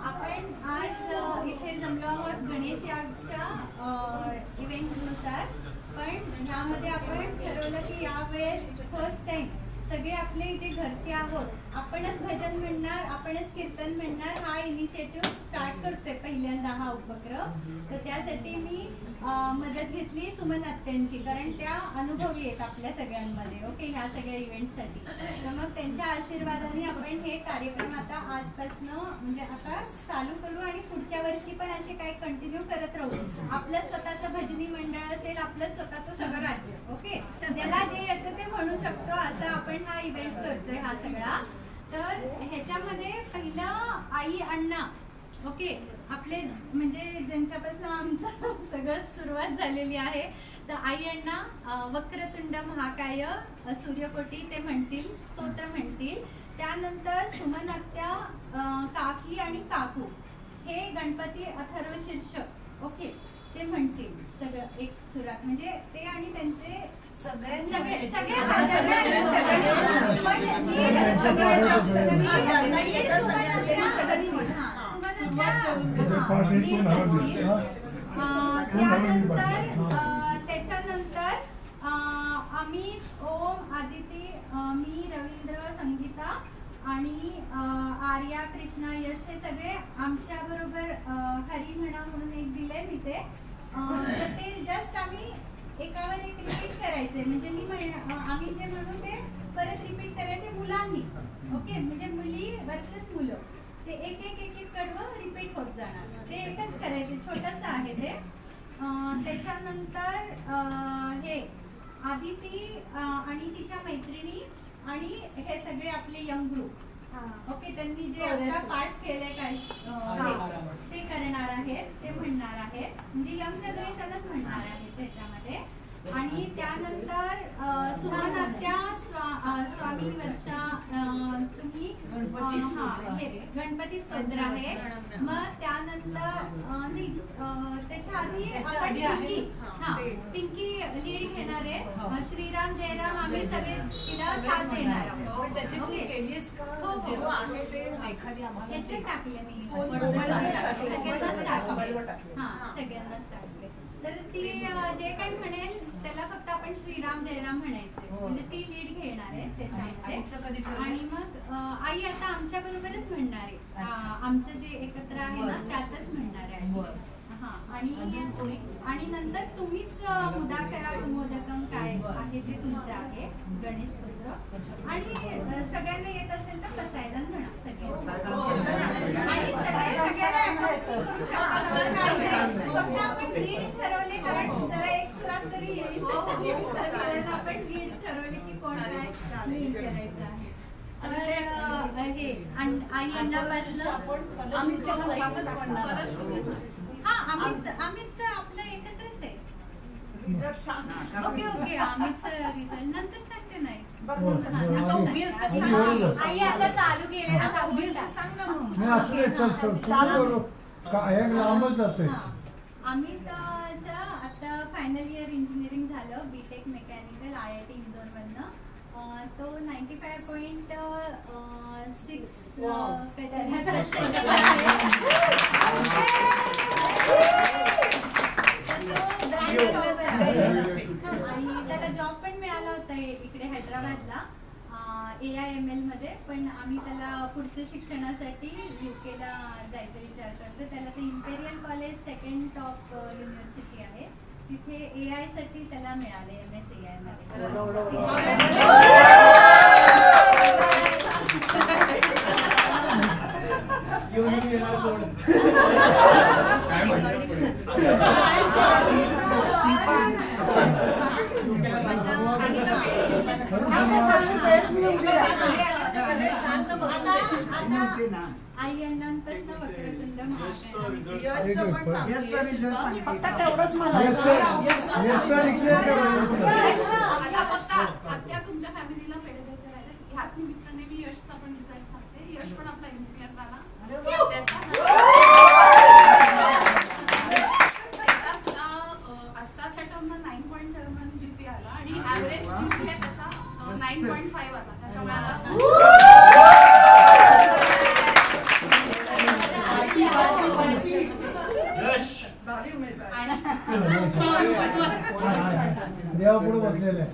आपण आज इथे जमलो आहोत गणेश यागच्या इव्हेंटनुसार, पण ह्यामध्ये आपण ठरवलं की यावेळेस फर्स्ट टाइम सगळे आपले जे घरचे आहोत आपणच भजन म्हणणार, आपणच कीर्तन म्हणणार, हा इनिशिएटिव्ह स्टार्ट करतोय पहिल्यांदा हा उपक्रम. तर त्यासाठी मी मदत घेतली सुमन आत्यांची, कारण त्या अनुभवी आहेत आपल्या सगळ्यांमध्ये. ओके, ह्या सगळ्या इव्हेंटसाठी. तर मग त्यांच्या आशीर्वादाने आपण हे कार्यक्रम आता आजपासनं म्हणजे आता चालू करू आणि पुढच्या वर्षी पण असे काय कंटिन्यू करत राहू. आपलं स्वतःचं भजनी मंडळ असेल, आपलं स्वतःचं सगळं राज्य. ओके, ज्याला जे येतं ते म्हणू शकतो असं आपण हा इव्हेंट करतोय हा सगळा. तर ह्याच्यामध्ये पहिलं आई अण्णा, ओके, आपले म्हणजे ज्यांच्यापासून आमचं सगळं सुरुवात झालेली आहे. तर आई अण्णा वक्रतुंड महाकाय सूर्यकोटी ते म्हणतील, स्तोत्र म्हणतील. त्यानंतर सुमन आत्या, काकी आणि काकू हे गणपती अथर्व शीर्ष, ओके, ते म्हणतील सगळं एक सुरात. म्हणजे ते आणि त्यांचे सगळे त्याच्यानंतर अमित, ओम, आदिती, मी, रवींद्र, संगीता आणि आर्या, कृष्णा, यश हे सगळे आमच्या बरोबर हरी म्हणा म्हणून एक दिलंय मी ते. तर ते जस्ट आम्ही एकावर एक रिपीट करायचे. म्हणजे मी आम्ही जे म्हणू ते परत रिपीट करायचे मुलांनी. ओके, म्हणजे मुली वर्सेस मुलं, ते एक एक एक एक कडवं रिपीट होत जाणार. ते एकच करायचे, छोटंसं आहे ते. त्याच्यानंतर हे आदिती आणि तिच्या मैत्रिणी आणि हे सगळे आपले यंग ग्रुप, ओके, त्यांनी जे आता पाठ केलंय काय ते करणार आहेत, ते म्हणणार आहेत. म्हणजे यंग जनरेशनच म्हणणार आहे त्याच्यामध्ये. आणि त्यानंतर सुमन आत्या, स्वामी वर्षा, तुम्ही हे गणपती स्तोत्र आहे. मग त्यानंतर त्याच्या आधी पिंकी लीड घेणार आहे. श्रीराम जयराम आम्ही सगळे तिला साथ देणार आहोत. याचे टाकले मी, सगळ्यांनाच टाकले. तर ती जे काही म्हणेल त्याला फक्त आपण श्रीराम जयराम म्हणायचे. म्हणजे ती लीड घेणार आहे त्याच्यामध्ये. आणि मग आई आता आमच्या बरोबरच म्हणणार आहे. आमचं जे एकत्र आहे ना त्यातच म्हणणार आहे. आणि नंतर तुम्हीच मुदाकरा मोदकम काय आहे ते तुमचं आहे गणेश स्तोत्र. आणि सगळ्यांना येत असेल तर पसायदान म्हणा सगळ्यांना. आणि सगळ्याला फक्त आपण लीड ठरवले, कारण जरा एक सुरात तरी येईल. आपण लीड ठरवले की कोण काय लीड करायचं आहे. हे आई अण्णापासून आम्हीच आपलं एकत्रच आहे. ओके ओके, आम्हीच रिझल्ट नंतर सांगते. नाही आई आता चालू केले ना, अमित आता फायनल इयर इंजिनिअरिंग झालं, बीटेक मेकॅनिकल IIT इंदोर मधनं. तो 95.6 आणि त्याला जॉब पण मिळाला होता इकडे हैदराबादला AIML मध्ये. पण आम्ही त्याला पुढचं शिक्षणासाठी UK ला जायचा विचार करतो. त्याला ते imperial college second top university आहे तिथे AI साठी त्याला मिळाले MSAI मध्ये. आई अण्णांपासून वक्रतुंड आत्या तुमच्या फॅमिलीला पेढे द्यायचे राहिले. ह्याच निमित्ताने मी यशचा पण रिझल्ट सांगते. यश पण आपला इंजिनियर झाला. आत्ताच्या टर्मला 9.71 GPA आला आणि ऍव्हरेज GPA त्याचा 9.5 आला. त्याच्यामुळे देवा पुढे बसलेले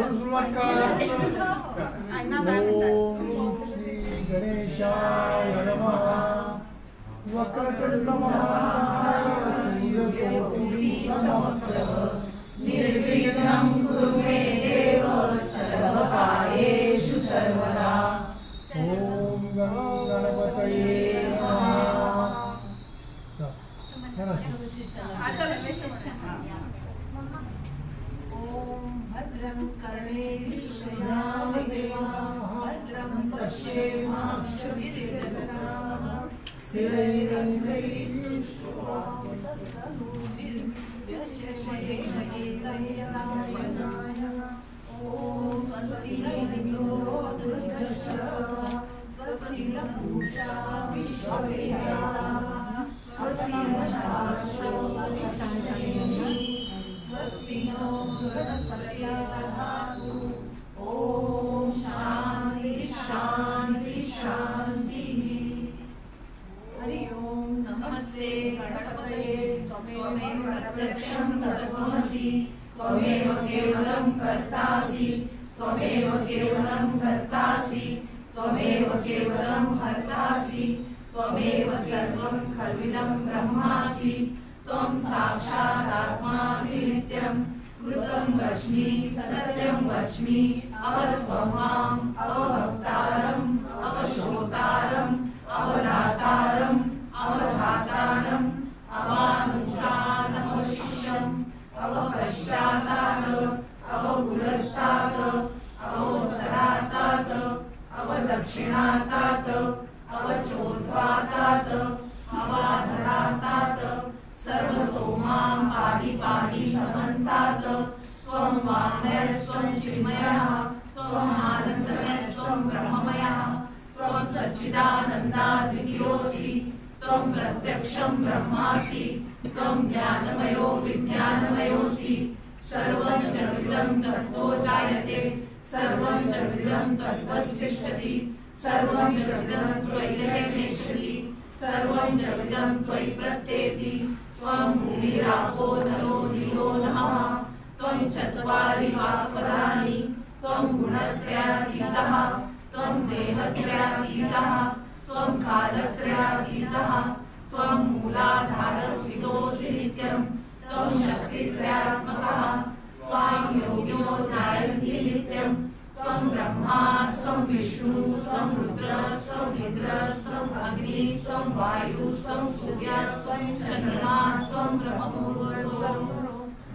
सुरुवात श्री गणेशाय नमः वक्रतुंड निर्विघ्नं कुरु मे देव सर्वकार्येषु सर्वदा. ओम गणपतये नमः. ओम भद्रं कर्णेषु भद्रं पश्येमाक्षभिर्यजत्राः स्थिरैरङ्गैः ओम स्वस्ति नरो दुर्गश्रवः स्वस्ति पूषा विश्ववेदाः स्वस्ति नक्षत्रो विशाखेः स्वस्ति नो बृहस्पतिः दधातु. ओम शांति शांति शांतिः. हरि ओम. नमस्ते गणपतये. त्वमेव प्रत्यक्षं तत्त्वमसि. त्वमेव केवलं कर्तासि. त्वमेव केवलं कर्तासि. त्वमेव केवलं हर्तासि. त्वमेव सर्वं खल्विदं ब्रह्मासि. त्वं साक्षात् आत्मासि नित्यं. कृतं वच्मि सत्यं वच्मि. अवत्वमाम् अवभक्तारम् अवशोतारम् अवदातारम् अवधातारम् अवानुजानमशिष्यम् अवपश्चातात् अवपुरस्तात् अवोत्तरातात् अवदक्षिणातात् अवचोद्वातात् अवाधरातात् सर्वतो मां पाहि पाहि समन्तात्. त्वं वाङ्मयस्त्वं चिन्मयः त्वं आनन्दमयस्त्वं ब्रह्ममयः त्वं सच्चिदानन्दाद्वितीयोऽसि. त्वं प्रत्यक्षं ब्रह्मासि. त्वं ज्ञानमयो विज्ञानमयोऽसि. सर्वं जगदिदं तत्त्वो जायते. सर्वं जगदिदं तत्त्वस्तिष्ठति. सर्वं जगदिदं त्वय्येवेशति. सर्वं जगदिदं त्वयि प्रत्येति. त्वं भूमिरापो नरो नीलो नमः. त्वं चत्वारि वाक्पदानि. त्वं गुणत्रयातीतः. त्वं देहत्रयातीतः. त्वं कालत्रयातीतः. त्वं मूलाधारस्थितोऽसि नित्यं. त्वं शक्तित्रयात्मकः. त्वां योगिनो ध्यायन्ति नित्यं. त्वं ब्रह्मा स्वं विष्णु स्वं रुद्र स्वं इन्द्र स्वं अग्नि स्वं वायु स्वं सूर्य स्वं चन्द्रमा स्वं ब्रह्मपूर्वस्वं.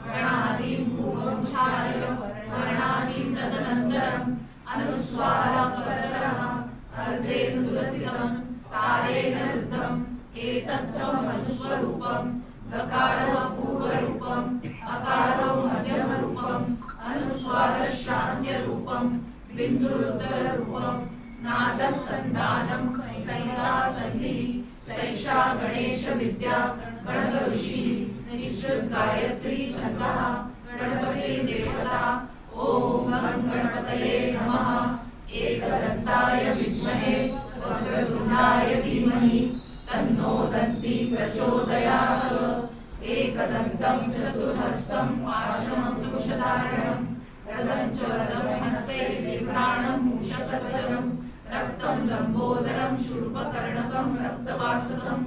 गणादिं पूर्वोच्चार्य वर्णादिं तदनन्तरम् अनुस्वारः परतरः अर्धेन्दुरसितं तारेण रुद्धम्. एतत्त्वम् अनुस्वरूपम्. गकारः पूर्वरूपम्. अकारः मध्यमरूपम्. अनुस्वारः शान्त्यरूपम्. बिन्दुरुत्तररूपम्. नादः सन्धानं संहिता सन्धिः. सैषा गणेश विद्या गणकऋषिः. निश्चित गायत्री छन्दः. गणपतिर्देवता. ओम गणपतये नमः. एकदन्ताय विद्महे वक्रतुण्डाय धीमहि तन्नो दन्ती प्रचोदयात्. एकदन्तं चतुर्हस्तं पाशमंकुशधारणं रथं च वरदं हस्ते बिभ्राणं मूषकध्वजं रक्तं रक्तवर्णं लंबोदरं शूर्पकर्णकं रक्तवाससं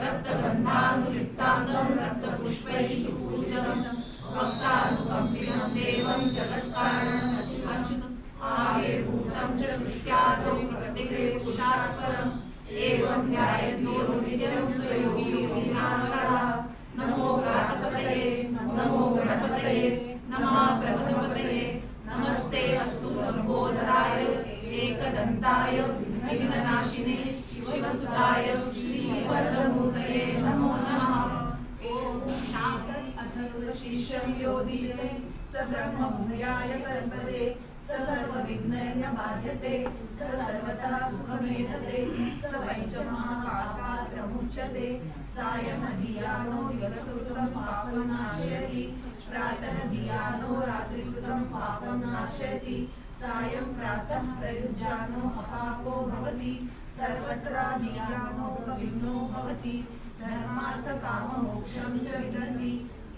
रक्तगन्धानुलिप्ताङ्गं रक्तपुष्पैः सुपूजितं भक्तानुकम्पिनं देवं जगत्कारणम् अच्युतम् आविर्भूतं च सृष्ट्यादौ प्रकृते पुरुषात् परम् एवं ध्यायन्तो नित्यं स योगी योगिनामकरः नमो प्रातपतये नमो गणपतये नमः प्रभुपतये नमस्ते अस्तु लंबोदराय एकदन्ताय विघ्ननाशिने शिवसुताय श्रीवरदमूर्तये नमो नमः। ॐ शान्ति अथर्वशीर्षं योदिते स ब्रह्मभूयाय कल्पते स सर्वविघ्नैर्न बाध्यते स सर्वतः सुखमेधते स पञ्चमहापापात् प्रमुच्यते सायं धियानो यत्सुकृतं पापं नाशयति प्रातः धियानो रात्रिकृतं पापं नाशयति सायं प्रातः प्रयुज्यानो अपापो भवति सर्वत्र धियानो विघ्नो भवति धर्मार्थकाममोक्षं च विदन्ति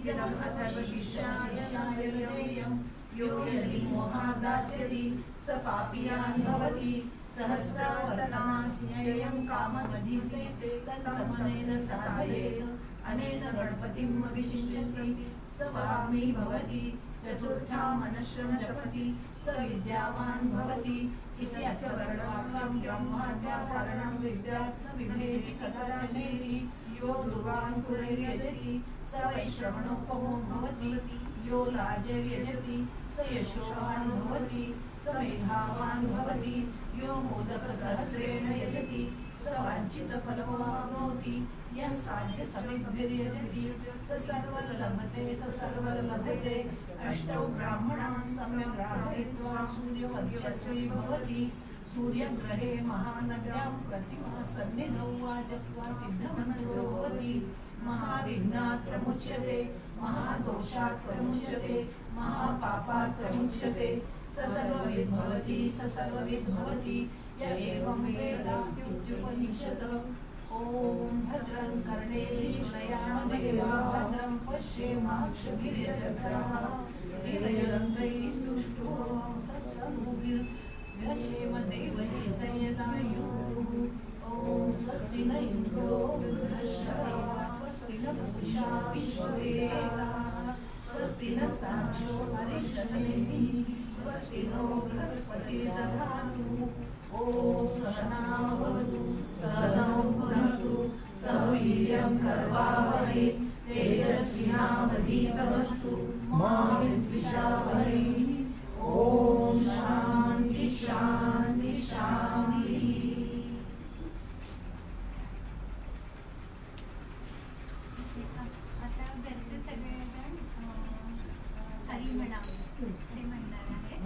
यदम् अथर्वशीर्षायं यो यदि मोहात् दास्यति स पापीयान् भवति सहस्रावतनान्ययं काममधिक्रियते तन्मनेन सहायेन अनेन गणपतिम् अभिषिञ्चति स वाग्मी भवति चतुर्था मनश्रम जपति स विद्यावान् भवति इत्यर्थवर्णवाक्यं माध्याकारणं विद्यात् न विभेति कदाचिदेति यो दुर्वान् कुलैर्यजति स वैश्रवणोपमो भवति यो लाजैर्यजति स यशोवान् भवति स मेधावान् भवति यो मोदकसहस्रेण यजति स वाञ्छितफलमाप्नोति यः साध्यसमिद्भिर्यजति स सर्वलभते स सर्वलभते अष्टौ ब्राह्मणान् सम्यक् ग्राहयित्वा सूर्यवध्यस्य भवति सूर्यग्रहे महानद्यां प्रतिमा सन्निधौ वा जप्त्वा सिद्धमन्त्रो भवति महाविघ्नात् प्रमुच्यते महादोषात् प्रमुच्यते महापापात् प्रमुच्यते स सर्वविद् भवति स सर्वविद् भवति य एवं वेदात्युपनिषत्। ॐ भद्रं कर्णेषु शृणुयामदेवा भद्रं पश्येमाक्षभिर्यजत्राः स्थिरैरङ्गैस्तुष्टुवांसस्तनूभिर्व्यसेम देवहितयदायुः। ॐ स्वस्ति न इन्द्रो वृद्धश्रवा स्वस्ति न पूषा विश्ववेदाः स्वस्ति नस्ताक्षो अरिष्टनेमिः स्वस्ति नो बृहस्पतिर्दधातु। ॐ सहना भवतु सहनौ भुनक्तु सह वीर्यं करवावहै तेजस्विनावधीतमस्तु मा विद्विषावहै। ॐ शान्ति शान्ति शान्ति। आता घरचे सगळेजण हरी म्हणा ते म्हणणार आहेत.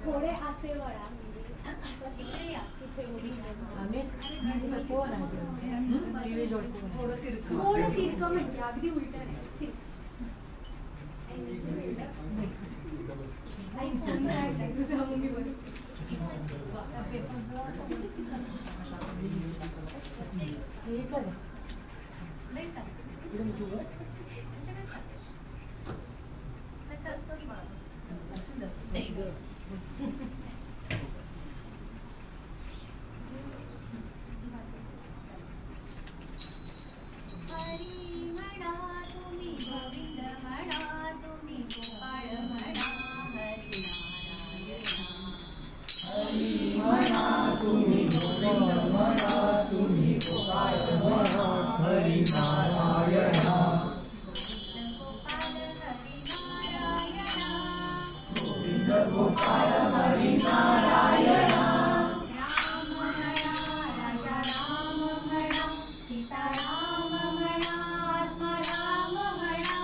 थोडे असे वळा इकडे या. थोडं तिरक म्हणजे अगदी उलट नाही. लई सांग. हरी म्हणा तुम्ही गोविंद म्हणा तुम्ही गोपाळ म्हणा हरी हरी म्हणा तुम्ही गोविंद म्हणा तुम्ही गोपाळ म्हणा हरी नारायणा गोविंद गोपाळ हरी नारायणा राम म्हणा राजा राम म्हणा सीताराम म्हणा आत्माराम म्हणा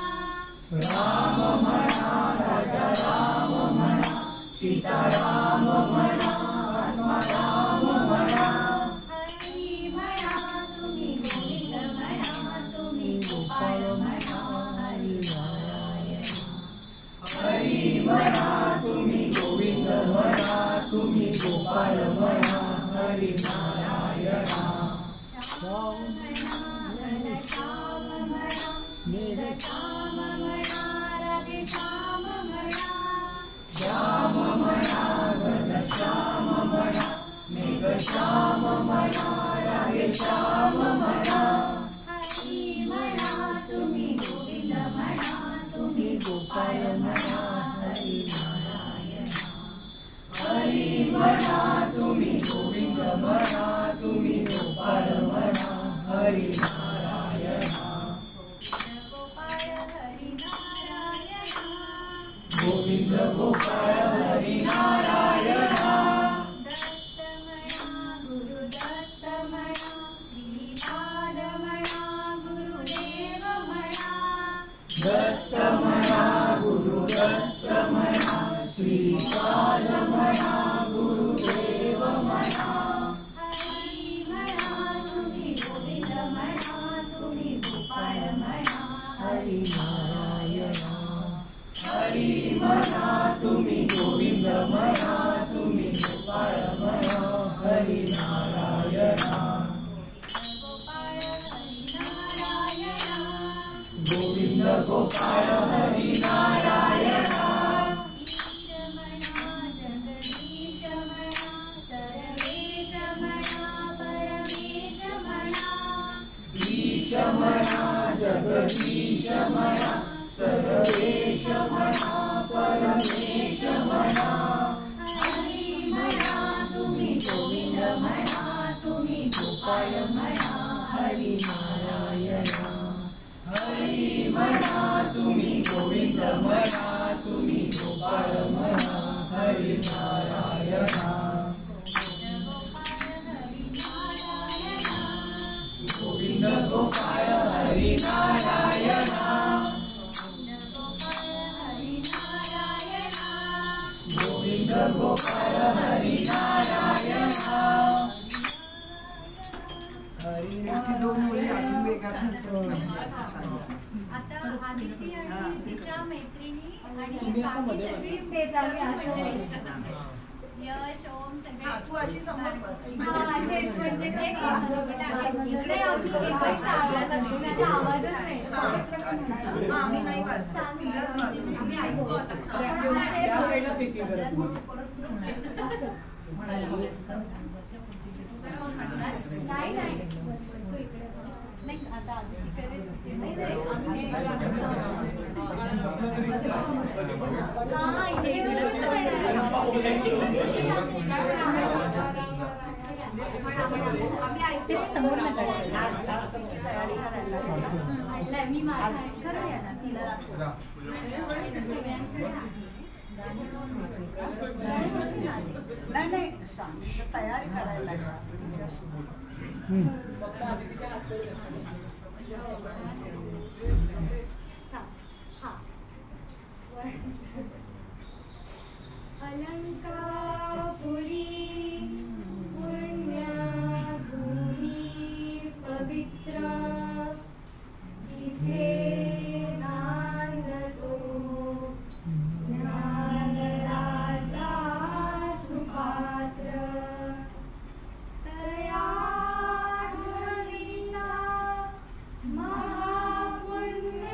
राम म्हणा राजा राम म्हणा सीताराम म्हणा आत्माराम म्हणा हरी म्हणा तुम्ही गोविंद म्हणा तुम्ही गोपाळ म्हणा हरी नारायण हरी म्हणा तुम्ही गोविंद म्हणा तुम्ही गोपाळ म्हणा हरी नारायणा श्याम म्हणा घनश्याम म्हणा मेघश्याम म्हणा राधे श्याम म्हणा श्याम म्हणा घनश्याम म्हणा मेघ म्हणा तुम्ही गोविंद म्हणा तुम्ही गोपाळ म्हणा हरी नारायणा गोविंद गोपाळ हरी नारायणा दत्त म्हणा श्रीपाद म्हणा गुरुदेव म्हणा दत्त म्हणा गुरुदत्त म्हणा श्रीपाद म्हणा गुरुदेव म्हणा हरी म्हणा तुम्ही गोविंद म्हणा तुम्ही गोपाळ म्हणा हरी नारायणा हरी म्हणा तुम्ही गोविंद म्हणा तुम्ही गोपाळ म्हणा हरी नारायणा गोपाळ हरी नारायणा गोविंद गोपाळ हरी नारायणा ईश म्हणा जगदीश म्हणा सर्वेश म्हणा परमेश म्हणा ईश म्हणा जगदीश म्हणा सर्वेश म्हणा परमेश म्हणा हरी म्हणा तुम्ही गोविंद म्हणा तुम्ही गोपाळ म्हणा हरी नारायणा हरी म्हणा तुम्ही गोविंद म्हणा तुम्ही गोपाळ म्हणा हरी नारायणा गोविंद गोपाळ हरी नारायणा गोविंद गोपाळ हरी नारायणा आता आदिती आणि तिच्या मैत्रिणी आणि बाकी सगळी यश ओम सगळे तू अशी समोर बस इकडे आवाजच नाही आम्ही नाही वाजतो तिलाच वाजवतो आम्ही ऐकतो असं नाही नाही नाही आता ते समोर नका तयारी करायला मी माझा ठरवूया ना तिला नाही नाही सांग तयारी करायला लागली अलंकापुरी पुण्यभूमी पवित्र इथे नांदतो ज्ञानराजा सुपात्र तया महापुण्य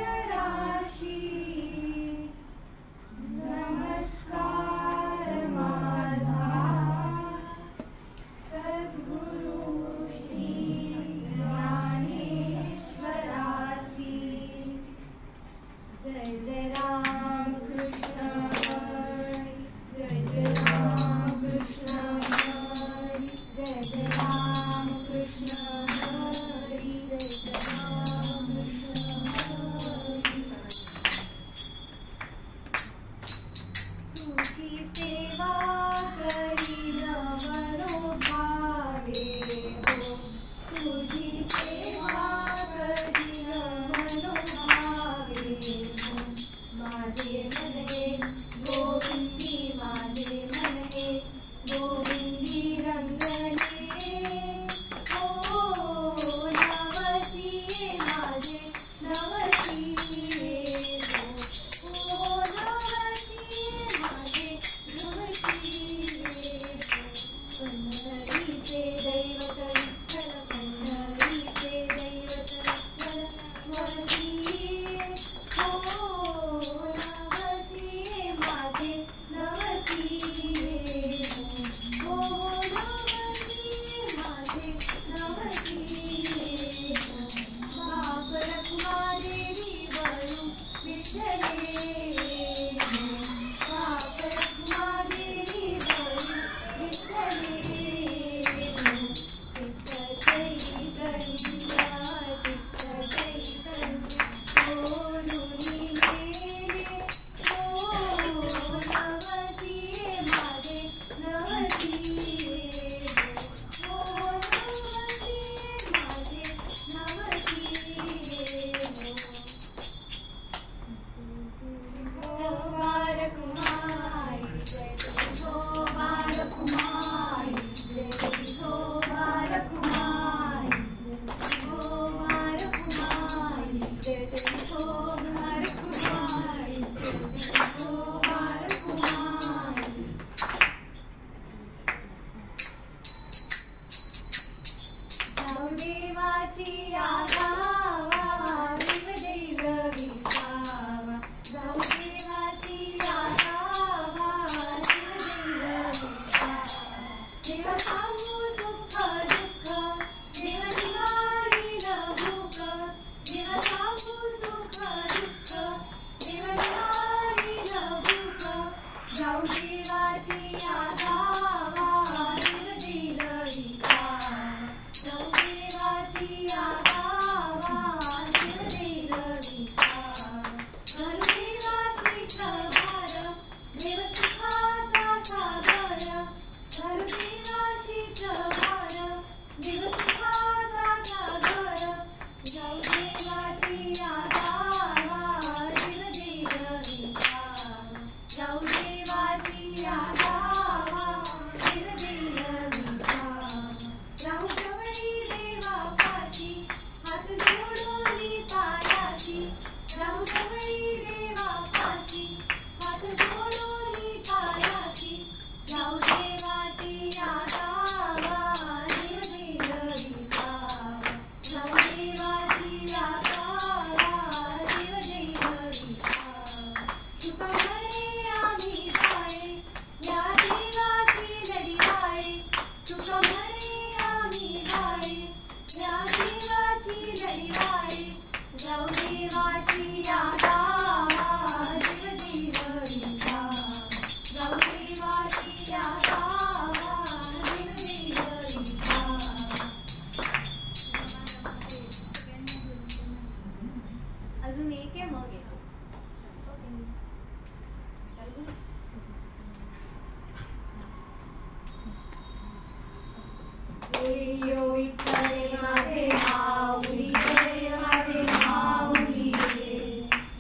यो विठ्ठले माझे माऊली रे, माझे माऊली रे.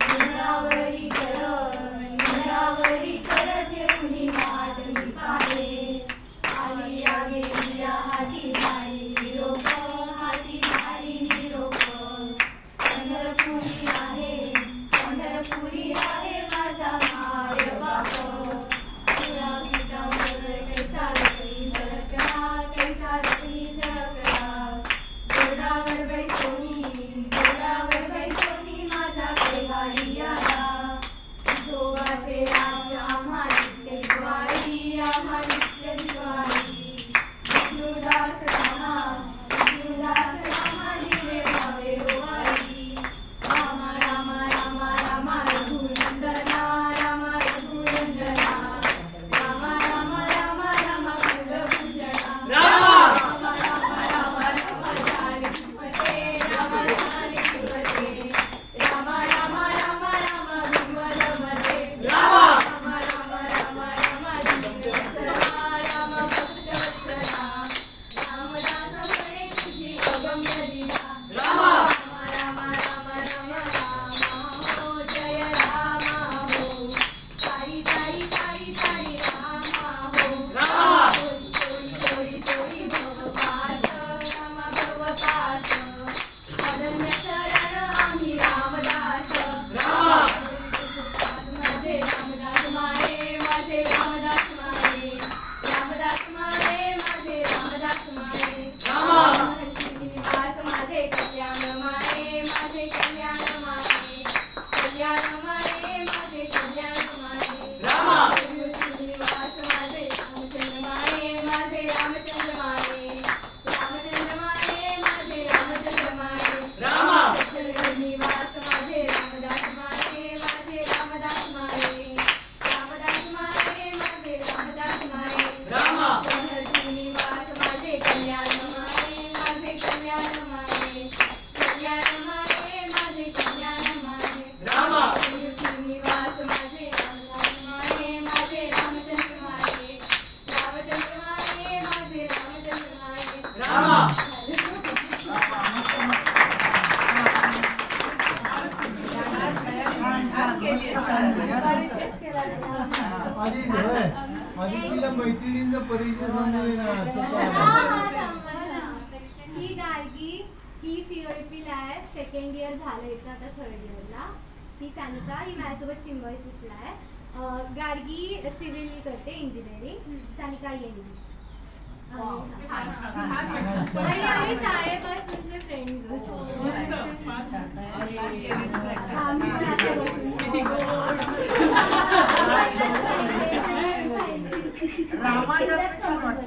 घरावरी कर ठेवली वाट मी पाहे. आली या गेली या हाती झाली निरोप, हाती झाली निरोप. पंढरपुरी आहे माझा माय बाप. तुला पिठावर कैसा रखणी झळकला, कैसा रखणी झळकला. गोडावर बैसोनी माझा कैवारी आला. विठोबाचे राजा आम्हा नित्य दिवाळी, आम्हा नित्य दिवाळी. विष्णुदास रामा दिले भावे ओवाळी. रामा रामा रामा रामा रघुनंदना, रामा रघुनंदना. रामा रामा रामा रामा कुलभूषणा. रामा रामा रामा रामा झारिपते, रामा झारिपते. रामा रामा रामा रामा विमलमते. रामा रामा रामा रामा दीनवत्सला, रामा भक्तवत्सला. रामदास म्हणे तुझी अगम्य लीला. रामा रामा रामा रामा रामा हो, जय रामा हो. तारी तारी तारी तारी रामा हो. तोरी तोरी तोरी भवपाश, रामा भवपाश. अनन्य शरण आम्ही रामदास. माझे रामदास माये, माझे रामदास माये. रामदास माये, माझे रामदास माये. श्रीनिवास माझे कल्याण माये, माझे कल्याण माये. कल्याण माये, माझे कल्याण माये. श्रीनिवास माझे रामचंद्र माये, माझे रामचंद्र माये. रामचंद्र माये, माझे रामचंद्र माये. श्रीनिवास माझे रामदास माये, माझे रामदास माये. रामदास माये, माझे रामदास माये. श्रीनिवास माझे कल्याण माये, माझे कल्याण माये. कल्याण माये, माझे कल्याण माये. श्रीनिवास माझे रामदास माये, माझे रामचंद्र माये. रामचंद्र माये, माझे रामचंद्र माये. आधी तिला मैत्रिणींचा परिचय सांगू ना. ही गार्गी ही COEP ला आहे. सेकंड इयर झालं हिचं, आता थर्ड इयरला. ही सानिका, ही माझ्यासोबत सिम्बायोसिसला आहे. गार्गी सिव्हिल करते, इंजिनिअरिंग. सानिका ENDS. आणि आम्ही शाळेपासूनचे फ्रेंड्स होतो. रामा जास्त छान वाटतं.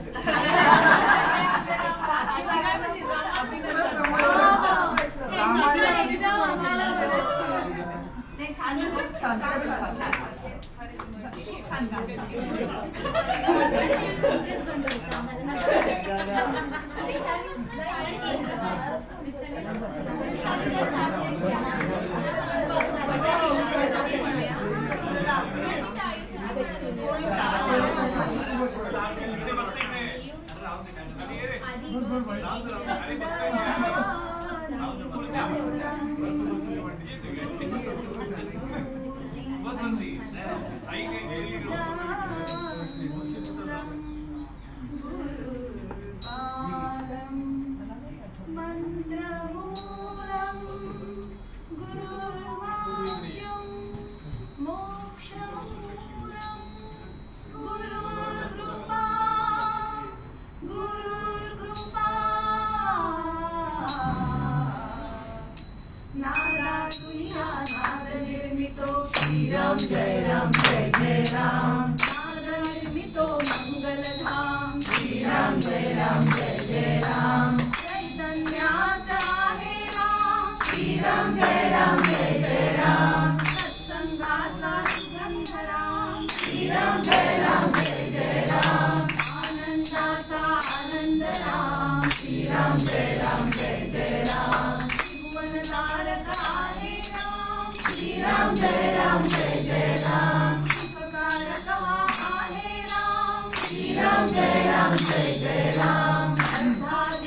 राम जय राम जय जय राम. नाद निर्मितो मंगलधाम. श्री राम जय राम जय जय राम. चैतन्यात आहे राम. श्री राम जय राम जय जय राम. सत्संगाचा सुगंध राम. श्री राम जय राम जय जय राम. आनंदाचा आनंद राम. श्री राम जय राम जय जय राम. त्रिभुवनधारक आहे राम. श्री राम जय राम जय जय राम. सुखकारक आहे राम. श्री राम जय राम जय जय राम. अंधार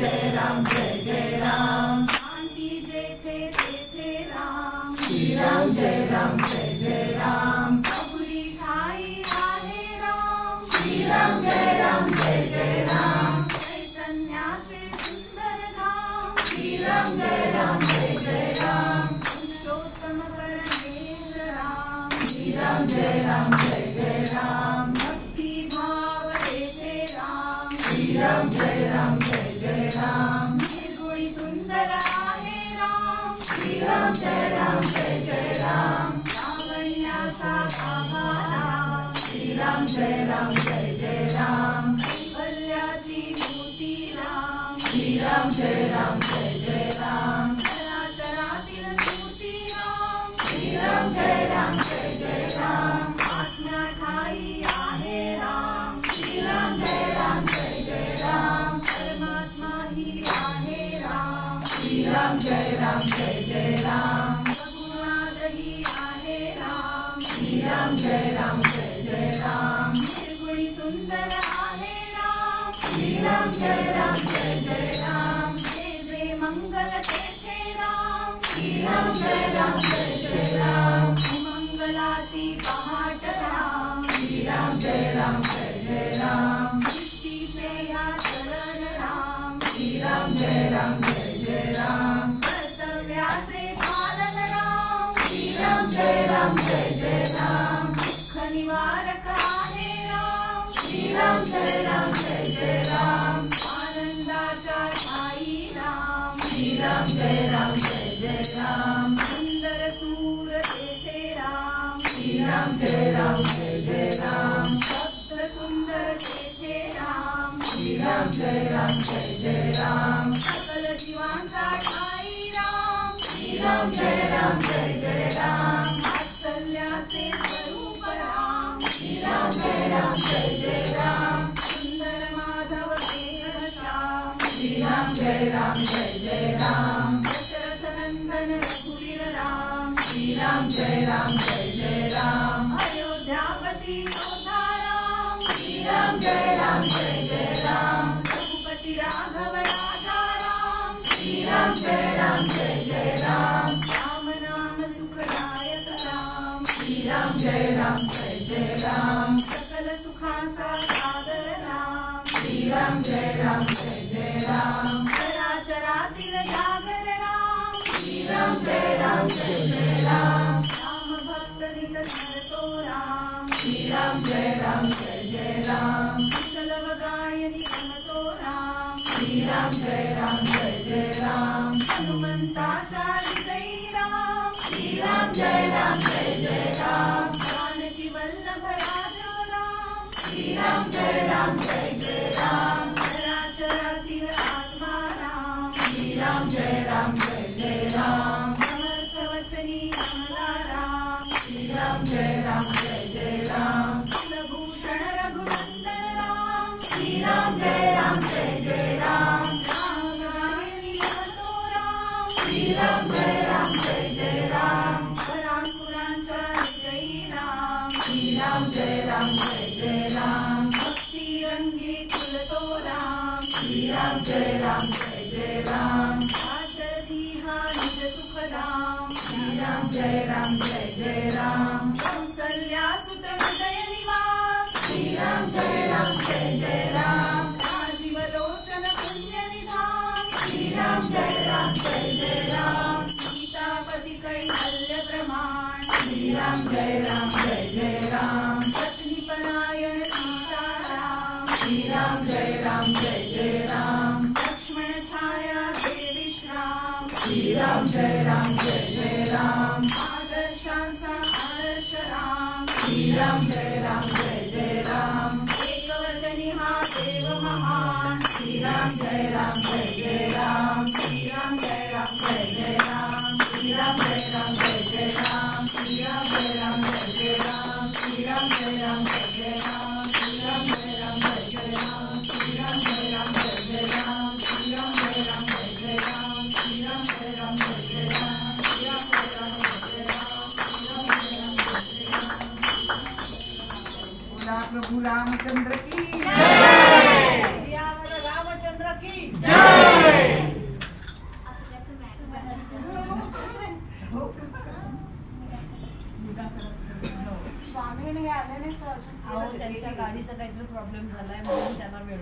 जय राम जय जय राम शांती जेथे तेथे राम श्रीराम जय राम जय जय राम सबुरी ठाई आहे राम श्रीराम जय राम जय जय राम चैतन्याचे सुंदर धाम श्रीराम जय राम जय जय राम पुरुषोत्तम परमेश राम श्रीराम जय राम जय जय राम भक्ति भाव तेथे राम श्रीराम जय राम जय जय राम निर्गुणी सुंदर आहे राम श्रीराम जय राम जय जय राम लावण्याचा गाभा राम श्रीराम जय राम जय जय राम कैवल्याची मूर्ती राम श्रीराम जय राम जय जय राम चराचरातील स्मृती राम श्रीराम जय राम जय जय राम आत्मा ठाई आहे राम श्रीराम जय राम जय जय राम परमात्मा ही आहे राम श्रीराम जय राम जय जय राम सगुणातही आहे राम श्रीराम जय राम जय जय राम निर्गुणी सुंदर आहे राम श्रीराम जय राम जय जय राम जे मंगल तेथे राम श्रीराम जय राम जय जय राम मंगलाची पहाट राम श्रीराम जय राम जय जय राम सृष्टी से ह्या चलन राम श्रीराम जय राम जय जय राम कर्तव्याचे पालन राम श्रीराम जय राम जय जय राम दुःख निवारक आहे राम श्रीराम जय राम जय जय राम आनंदाच्या ठाई राम श्रीराम जय राम जय जय राम सुंदर सूर तेथे राम श्रीराम जय राम जय जय राम सप्त सुंदर तेथे राम श्रीराम जय राम जय जय राम सकल जीवांचा ठाई राम श्रीराम जय राम जय जय राम वात्सल्याचे स्वरूप राम श्रीराम जय राम जय जय राम सुंदर माधव श्याम श्रीराम जय राम जय जय राम दशरथ नंदन रघुवीर राम श्रीराम जय राम जय जय राम अयोध्यापति योधा राम श्रीराम जय राम जय जय राम रघुपति राघव राजा राम श्रीराम जय राम जय जय राम राम नाम सुखदायक राम श्रीराम जय राम जय जय राम सकल सुखाचा सागर राम श्रीराम जय राम जय जय राम चराचरातील जागर राम श्रीराम जय राम जय जय राम राम भक्त नित सरतो राम श्रीराम जय राम जय जय राम कुशलव गायनी रमतो राम श्रीराम जय राम जय जय राम हनुमंताच्या हृदयी राम श्रीराम जय राम जय जय राम जानकी वल्लभ राजव राम श्रीराम जय राम जय जय राम चराचरातील आत्मा राम श्रीराम जय राम जय जय राम समर्थ वचनी कमला राम श्रीराम जय राम जय जय राम कुलभूषण रघुनंदन राम श्रीराम जय राम जय जय राम राम गायनी रमतो राम श्रीराम जय राम जय जय राम परांकुरांच्या हृदयी राम श्रीराम जय राम जय जय राम भक्ती रंगी खुलतो राम श्रीराम जय राम जय जय राम दाशरथी हा निज सुख राम श्रीराम जय राम जय जय राम कौसल्या सुत हृदय निवास श्रीराम जय राम जय जय राम राजीव लोचन पुण्य निधान श्रीराम जय राम जय जय राम सीतापति कैवल्य प्रमाण श्रीराम जय राम जय जय राम पत्नी परायण सीताराम श्रीराम जय राम जय जय राम लक्ष्मण छाया देवी श्राम श्रीराम जय राम जय जय राम आदर्शांचा आदर्श राम श्रीराम जय राम जय जय राम एकवचनी हा देव महान श्रीराम जय राम जय जय राम श्रीराम जय राम जय जय राम श्रीराम जय राम जय जय राम श्रीराम जय राम जय जय राम श्रीराम जय राम जय जय राम श्रीराम जय राम जय जय राम श्रीराम जय राम जय जय राम श्रीराम जय राम जय जय राम श्रीराम जय राम जय जय राम श्रीराम जय राम जय जय राम श्रीराम जय राम जय जय राम बोला प्रभु रामचंद्र की जय। सियावर रामचंद्र की जय। स्वामीने हे आले नाही तर अजून त्यांच्या गाडीचा काहीतरी प्रॉब्लेम झालाय म्हणून त्यांना वेळ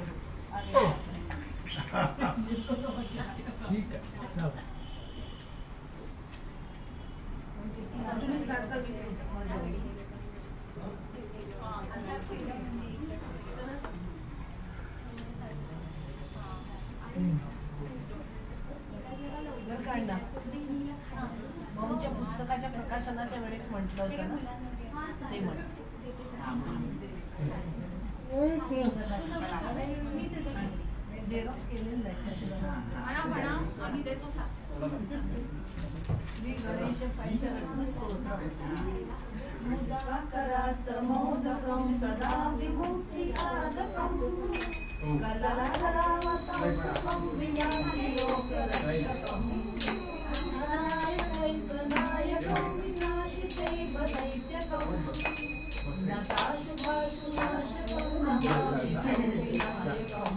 ठीक आहे चला. भाऊच्या पुस्तकाच्या प्रकाशनाच्या वेळेस म्हटलं होतं ना ते म्हण जेरॉक्स केलेलं आहे आम्ही देतो श्री गणेश पंचरत्न स्तोत्र मुदाकरात् मोदकं सदा विमुक्ति साधकं कलाधरावतं सर्वं विनाशि लोकरक्षकं नायकैकनायकं विनाशिते दैत्यकं नताशुभाशुनाशकं नमामि विनायकं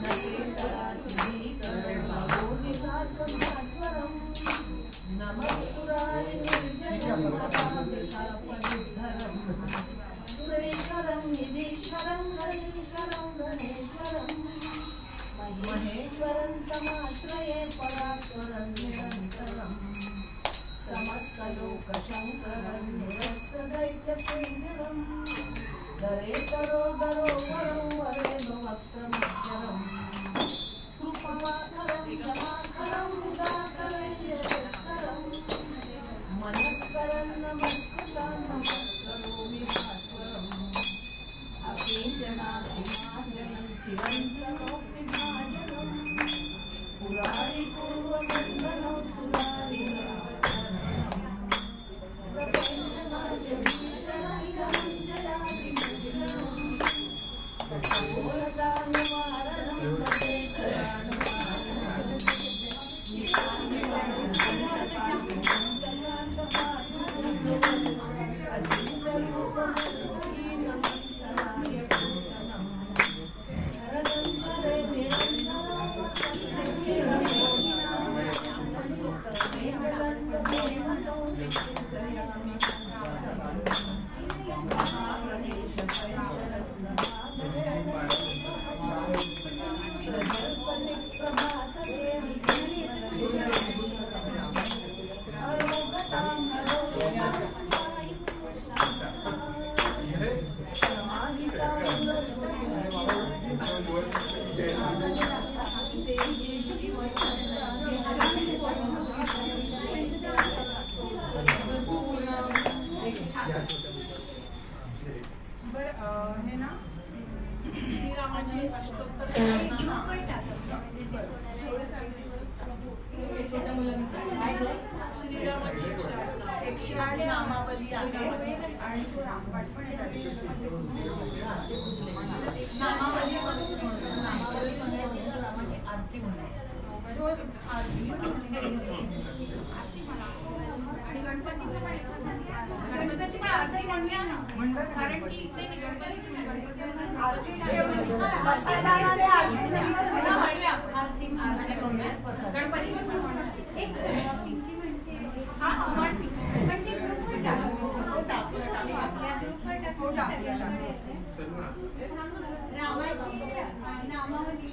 नकेतरात्मीकरभावोनिघातमास्वरं नमः सुराय निर्जनं प्रभाविकापनिद्धरं सुरेश्वरं निधीश्वरं गणेश्वरं गणेश्वरं महेश्वरं तमाश्रये परात्परं निरन्तरं समस्तलोकशङ्करं निरस्तदैत्यकुञ्जरं दरेतरो दरो वरो वरेणो वक्त्रमक्षरं कृपाकरं क्षमाकरं मुदाकरं यशस्करं मनस्करं नमस्कृतं नमस्करोमि भास्वरम् अकिञ्चनाभिमाजनं चिरन्तनोऽपिभाजनं पुरारिपूर्वमण्डलं सुरारिनिर्वचनं प्रपञ्चनाशभीषणं कठोरतानिवारणं हे ना श्रीरामाची अष्टोत्तर श्रीरामाची 108 नामावली आहे आणि तो रामपाठ पण आहे नामावली म्हणायची रामाची आरती म्हणायची तो आरती आणि गणपतीचं पण गणपतीची पण आरती म्हणूया ना कारण की इथे गणपतीची नामावली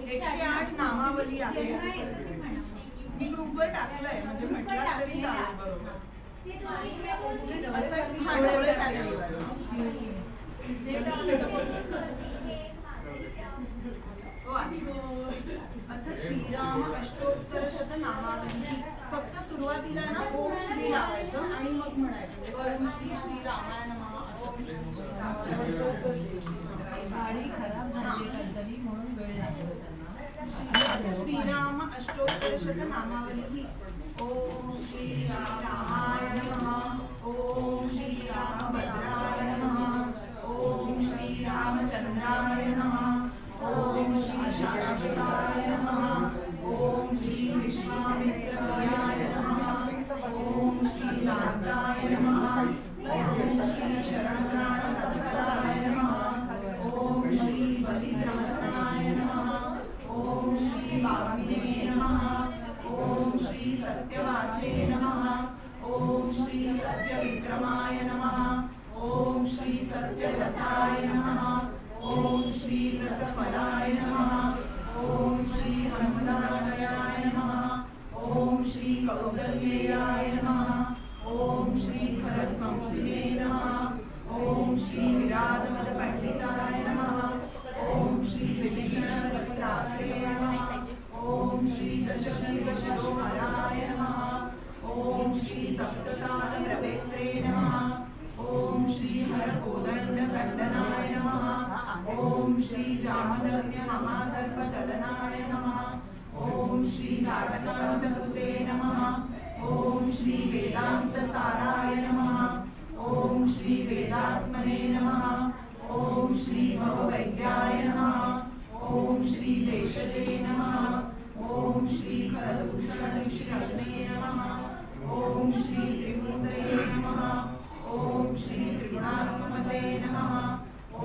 108 नामावली आहे मी ग्रुपवर टाकलंय म्हणजे म्हटलं तरी चालेल बरोबर आता श्रीराम अष्टोत्तर शतनामावली फक्त सुरुवातीला ना ओम श्री लावायचं आणि मग म्हणायचं ओम श्री श्री रामाय नमः असं गाडी खराब झाली काहीतरी म्हणून वेळ लागला त्यांना श्रीराम अष्टोत्तर शतनामावली ओम श्री रामाय नमः ओम श्री रामभद्राय नमः ओम श्री रामचंद्राय नमः ओम श्री शाश्वताय नमः ओम श्री विश्वामित्रप्रियाय नमः ओम श्री कांताय नमः ओम श्री शरणत्राणतत्पराय नमः ओम श्री बलिप्रमथनाय नमः ओम श्री सत्यव्रताय नमः। ओम श्री व्रतफलाय नमः। ओम श्री हनुमदाश्रयाय नमः। ओम श्री कौसल्येयाय नमः। ओम श्री भरतवंशिने नमः। ओम श्री विराटपदपंडिताय नमः। ओम श्री विभीषणपदत्रात्रे नमः। ओम श्री दशग्रीवशिरोहराय नमः। ओम श्री सप्ततालप्रवेत्रे नमः। ओम श्री हरकोदण्डखण्डनाय नमः। ओम श्री जामदग्न्यमहादर्पदलनाय नमः। ओम श्री नाटकान्तकृते नमः। ओम श्री वेदान्तसाराय नमः। ओम श्री वेदात्मने नमः। ओम श्री भववैद्याय नमः। ओम श्री भेषजे नमः। ओम श्री खरदूषणऋषिरग्ने नमः। ओम श्री त्रिमूर्तये नमः। ओम श्री त्रिगुणात्मकते नमः।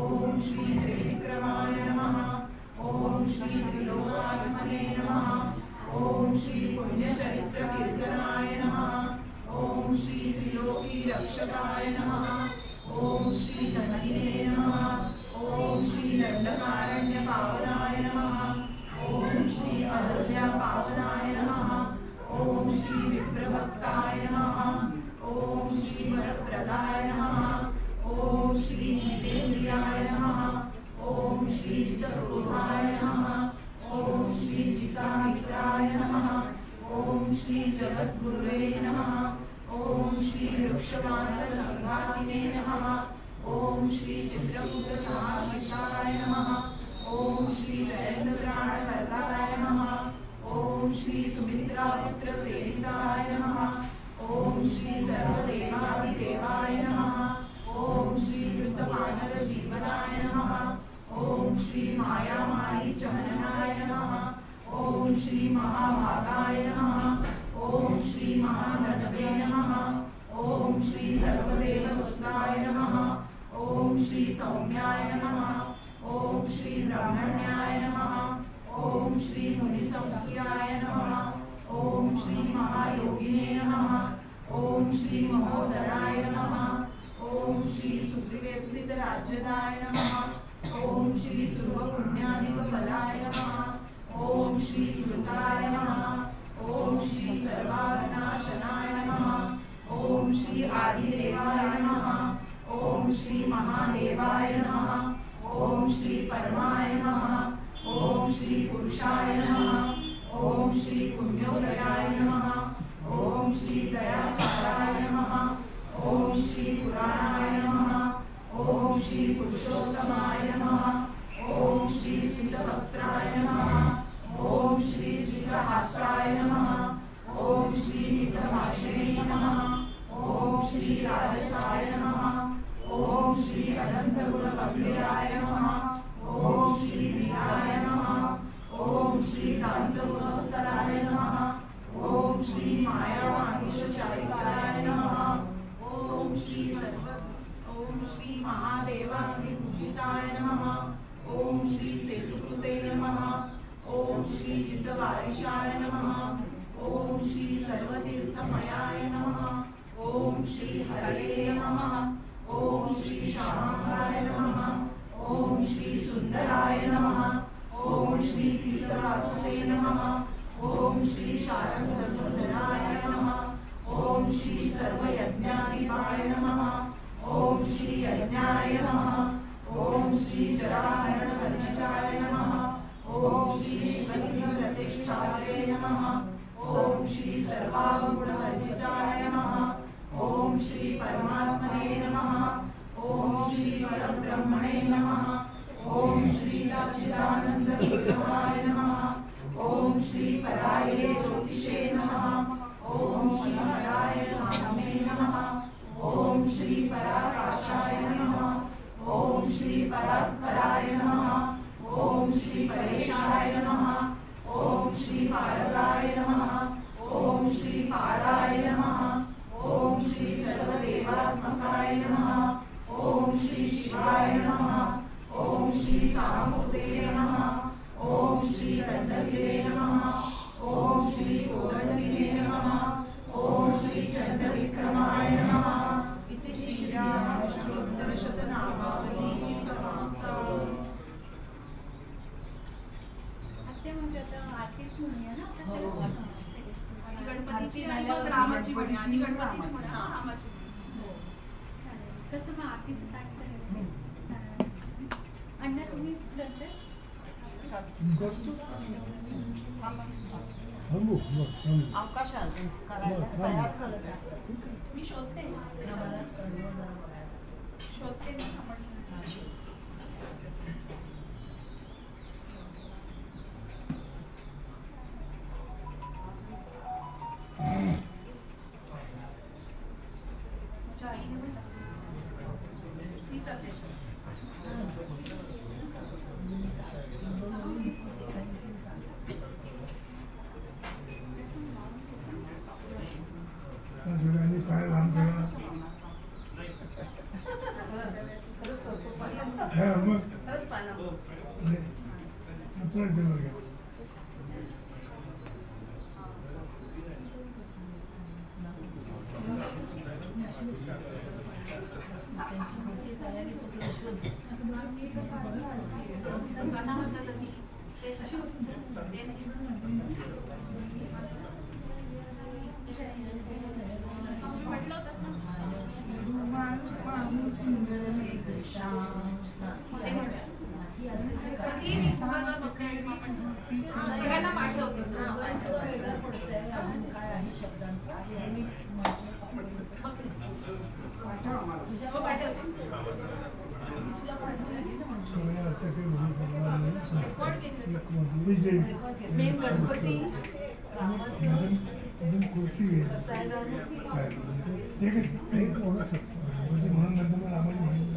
ओम श्री त्रिविक्रमाय नमः। ओम श्री त्रिलोकात्मने नमः। ओम श्री पुण्यचरित्रकीर्तनाय नमः। ओम श्री त्रिलोकी रक्षकाय नमः। ओम श्री धन्विने नमः। ओम श्री दंडकारण्य पावनाय नमः। ओम श्री अहल्या पावनाय नमः। ओम श्री विप्रभक्ताय नमः। ओम श्री वरप्रदाय नमः। ओम श्री जितेन्द्रियाय नमः। ओम श्री जितक्रोधाय नमः। ओम श्री जितामित्राय नमः। ओम श्री जगद्गुरुवे नमः। ओम श्री वृक्षवानरसंघातिने नमः। ओम श्री चित्रकूटसमाश्रिताय नमः। ओम श्री जयन्तप्राणवरदाय नमः। ओम श्री सुमित्रापुत्रसेविताय नमः। ओम श्री सर्वदेवादिदेवाय नमः। ओम श्री वृतवानरजीवनाय नमः। ओम श्री मायामारीचहननाय नमः। ओम श्री महाभागाय नमः। ओम श्री महाधनवे नमः। ओम श्री सर्वदेवसुताय नमः। ओम श्री सौम्याय नमः। ओम श्री ब्रह्मण्याय नमः। ओम श्री मुनिसंस्कृत्याय नमः। ओम श्री महायोगिने नमः। ओम श्री महोदराय नमः। ओम श्री सुग्रीवेप्सितराज्यदाय नमः। ओम श्री सर्वपुण्यादिकफलाय नमः। ओम श्री सुताय नमः। ओम श्री सर्वागनाशनाय नमः। ओम श्री आदिदेवाय नमः। ओम श्री महादेवाय नमः। ओम श्री परमाय नमः। ओम श्री पुरुषाय नमः। ओम श्री पुण्योदयाय नमः। ओम श्री दयाचाराय नमः। ओम श्री पुराणाय नमः। ओम श्री पुरुषोत्तमाय नमः। ओम श्री स्मितवक्त्राय नमः। ओम श्री स्मितहासाय नमः। ओम श्री मितभाषिणे नमः। ओम श्री राजसाय नमः। ओम श्री अनन्तगुणगम्भीराय नमः। ओम श्री वीराय नमः। ओम श्री दान्तगुणोत्तराय नमः। ओम श्री मायावागीशचारित्राय नमः। ओम श्री महादेव पूजिताय नमः। ओम श्री सेतुकृते नमः। ओम श्री जितवारिशाय नमः। ओम श्री सर्वतीर्थमयाय नमः। ओम श्री हरये नमः। ओम श्री श्यामांगाय नमः। ओम श्री सुंदराय नमः। ओम श्री पीतवाससे नमः। ओम श्री शारंगधुधराय नमः। ओम श्री सर्वयज्ञाधिपाय नमः। ओम श्री यज्ञाय नमः। ओम श्री जरामरणवर्जिताय नमः। ओम श्री शिवलिंगप्रतिष्ठात्रे नमः। ओम श्री सर्वावगुणवर्जिताय नमः। ओम श्री परमात्मने नमः। ओम श्री परब्रह्मणे नमः। ओम श्री सच्चिदानन्दविग्रहाय नमः। ओम श्री पराये ज्योतिषे नमः। ओम श्री पराय धामे नमः। ओम श्री पराकाशाय नमः। ओम श्री परात्पराय नमः। ओम श्री परेशाय नमः। ओम श्री पारगाय नमः। ओम श्री पाराय नमः। ओम श्री सर्वदेवात्मकाय नमः। ओम श्री शिवाय नमः। ओम श्री सामूर्ते नमः। ओम श्री दंडविदे नमः। ओम श्री कोदंडिने नमः। ओम श्री चंडविक्रमाय नमः। इति श्री रामचंद्रोत्तरशतनाम रामाची म्हणे आधी गणपतीची म्हणे रामाची कसं मग आरतीचं ताट करेल अण्णा तुम्हीच करते अवकाश अजून करायला तयार करत मी शोधते ना आपण काय लांब करा मग सगळ्यांना पाठवते गणपती खुर्ची म्हणून नंतर मला आम्हाला माहिती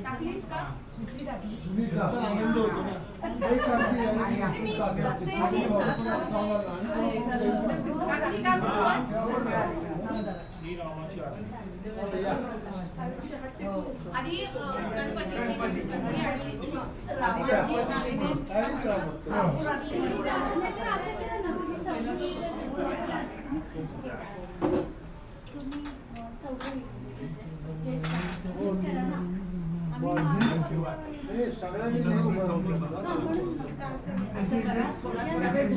टाकलीस का कुठली टाकली आनंद होतो ना आधी गणपतीची सगळी आठवणीची असं करा थोडा थोडा वेळ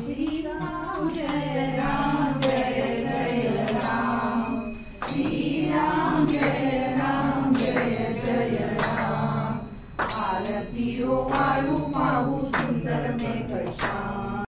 श्रीराम जय राम